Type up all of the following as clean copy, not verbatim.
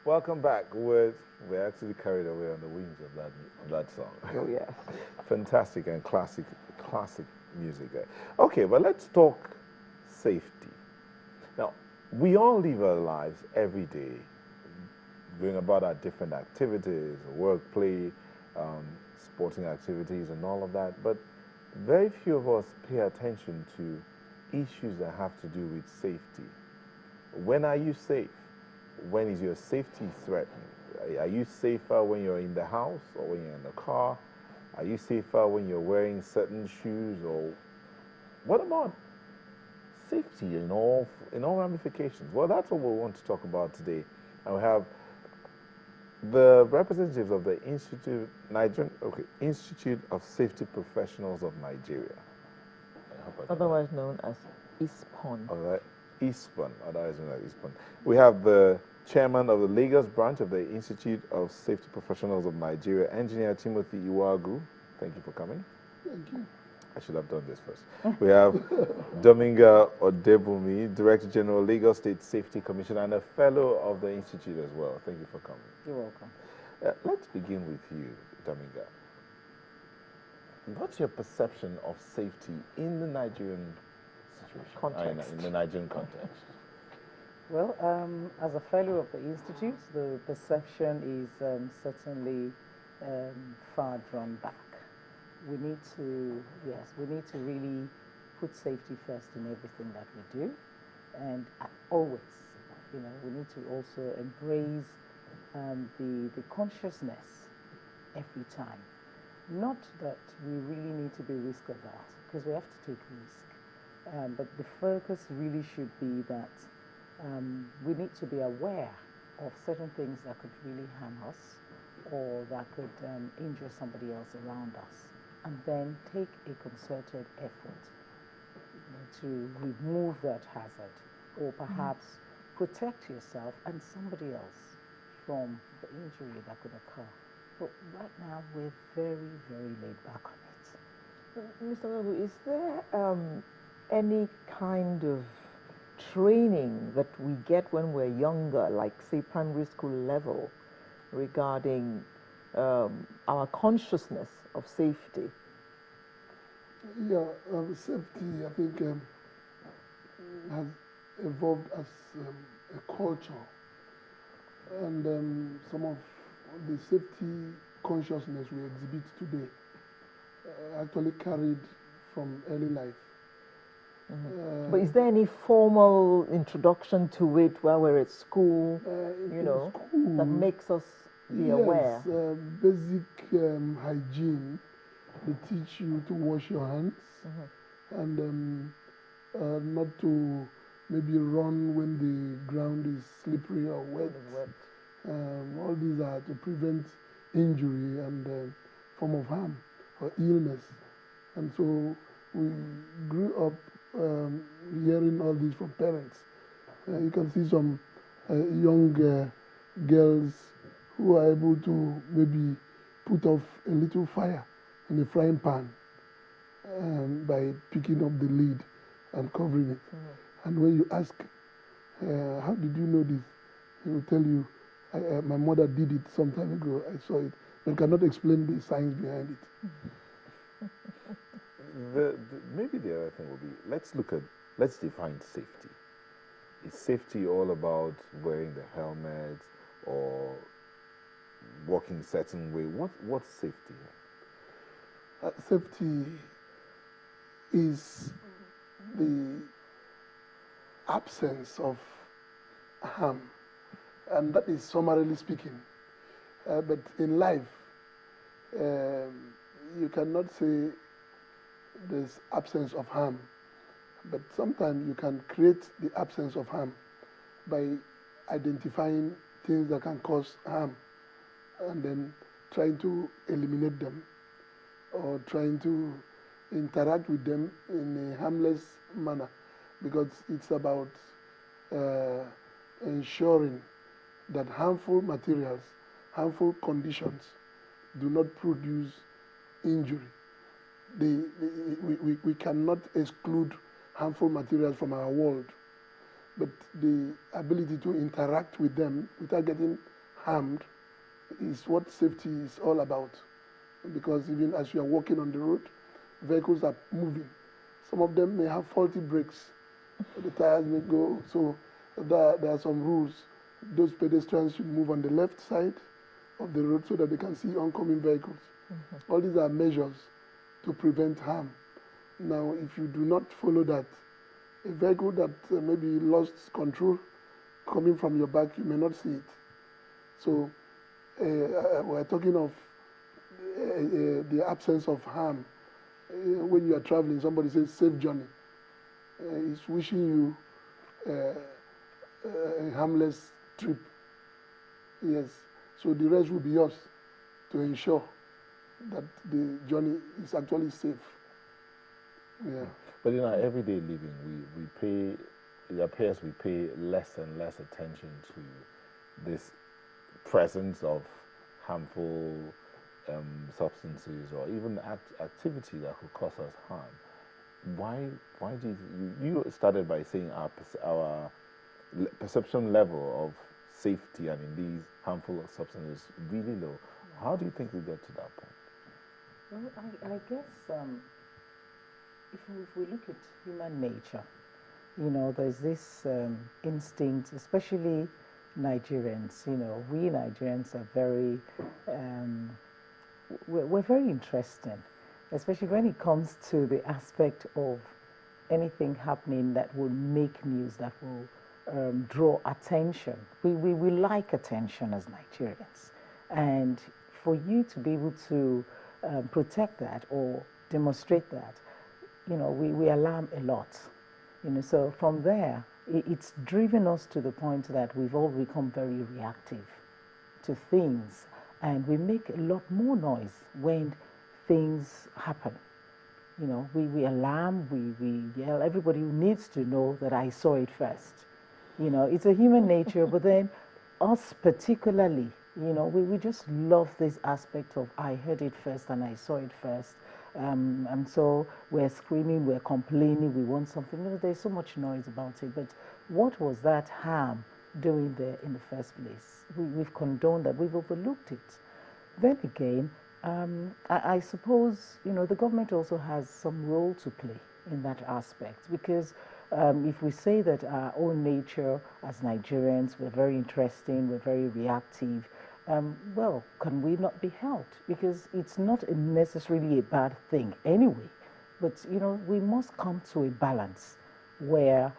Welcome back. We're actually carried away on the wings of that song. Oh, yes. Fantastic and classic music. Okay, but let's talk safety. Now, we all live our lives every day, going about our different activities, work, play, sporting activities, and all of that. But very few of us pay attention to issues that have to do with safety. When are you safe? When is your safety threatened? Are you safer when you're in the house or when you're in the car? Are you safer when you're wearing certain shoes? Or what about safety in all ramifications? Well, that's what we want to talk about today. And we have the representatives of the Institute of Safety Professionals of Nigeria. Otherwise known as ISPON. Otherwise known as ISPON. We have the chairman of the Lagos branch of the Institute of Safety Professionals of Nigeria, Engineer Timothy Iwagu. Thank you for coming. Thank you. I should have done this first. We have Dominga Odebumi, Director General, Lagos State Safety Commission, and a fellow of the Institute as well. Thank you for coming. You're welcome. Let's begin with you, Dominga. What's your perception of safety in the Nigerian situation? Context. In the Nigerian context. Well, as a fellow of the Institute, the perception is certainly far drawn back. We need to really put safety first in everything that we do, and always, we need to also embrace the consciousness every time. Not that we really need to be risk averse, because we have to take risk, but the focus really should be that we need to be aware of certain things that could really harm us or that could injure somebody else around us, and then take a concerted effort to remove that hazard, or perhaps protect yourself and somebody else from the injury that could occur. But right now, we're very, very laid back on it. Mr. Nobu, is there any kind of training that we get when we're younger, like say primary school level, regarding our consciousness of safety? Yeah, safety, I think, has evolved as a culture. And some of the safety consciousness we exhibit today actually carried from early life. But is there any formal introduction to it while we're at school, that makes us be aware? Yes, basic hygiene. They teach you to wash your hands and not to maybe run when the ground is slippery or wet. All these are to prevent injury and form of harm or illness. And so we grew up hearing all this from parents. You can see some young girls who are able to maybe put off a little fire in the frying pan by picking up the lid and covering it. And when you ask, how did you know this? He will tell you, my mother did it some time ago, I saw it. But cannot explain the science behind it. Maybe the other thing will be, let's define safety. Is safety all about wearing the helmet or walking a certain way? What's safety? Safety is the absence of harm, and that is summarily speaking. But in life, you cannot say there's absence of harm, but sometimes you can create the absence of harm by identifying things that can cause harm and then trying to eliminate them or trying to interact with them in a harmless manner, because it's about ensuring that harmful materials, harmful conditions do not produce injury. We cannot exclude harmful materials from our world, but the ability to interact with them without getting harmed is what safety is all about. Because even as you are walking on the road, vehicles are moving. Some of them may have faulty brakes. The tires may go. So there are some rules. Those pedestrians should move on the left side of the road so that they can see oncoming vehicles. All these are measures to prevent harm. Now, if you do not follow that, a vehicle that maybe lost control coming from your back, you may not see it. So we're talking of the absence of harm. When you are traveling, somebody says safe journey. It's wishing you a harmless trip. Yes. So the rest will be yours to ensure that the journey is actually safe. Yeah. But in our everyday living, we pay, it appears we pay less and less attention to this presence of harmful substances or even activity that could cause us harm. Why do you started by saying our perception level of safety and in these harmful substances is really low. How do you think we got to that point? Well, I guess if we look at human nature, you know, there's this instinct, especially Nigerians. You know, we Nigerians are very, we're very interesting, especially when it comes to the aspect of anything happening that will make news, that will draw attention. We like attention as Nigerians. And for you to be able to protect that or demonstrate that, you know, we alarm a lot. You know, so from there, it's driven us to the point that we've all become very reactive to things. And we make a lot more noise when things happen. You know, we alarm, we yell. Everybody needs to know that I saw it first. You know, it's a human nature, but then us particularly, you know, we just love this aspect of I heard it first and I saw it first. And so we're screaming, we're complaining, we want something. You know, there's so much noise about it, but what was that harm doing there in the first place? We've condoned that, we've overlooked it. Then again, I suppose, you know, the government also has some role to play in that aspect, because if we say that our own nature as Nigerians, we're very interesting, we're very reactive, well, can we not be helped? Because it's not necessarily a bad thing anyway, but, you know, we must come to a balance where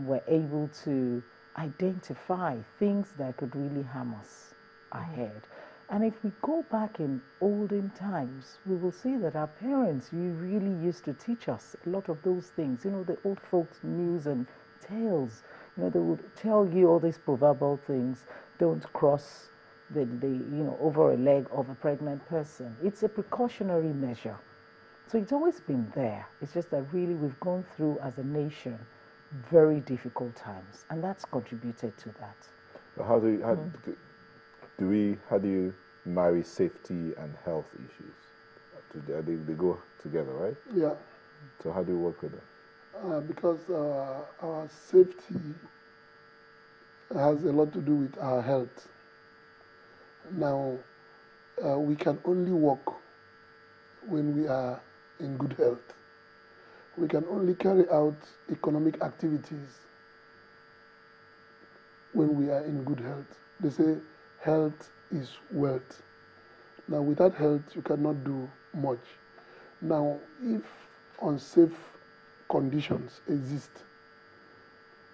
we're able to identify things that could really harm us ahead. And if we go back in olden times, we will see that our parents, you really used to teach us a lot of those things. You know, the old folks' news and tales. You know, they would tell you all these proverbial things. Don't cross the you know, over a leg of a pregnant person. It's a precautionary measure. So it's always been there. It's just that really we've gone through as a nation very difficult times, and that's contributed to that. But how do you marry safety and health issues? They go together, right? Yeah. So how do you work with them? Because our safety has a lot to do with our health. Now, we can only walk when we are in good health. We can only carry out economic activities when we are in good health. They say health is wealth. Now, without health, you cannot do much. Now, if unsafe conditions exist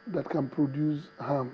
that can produce harm,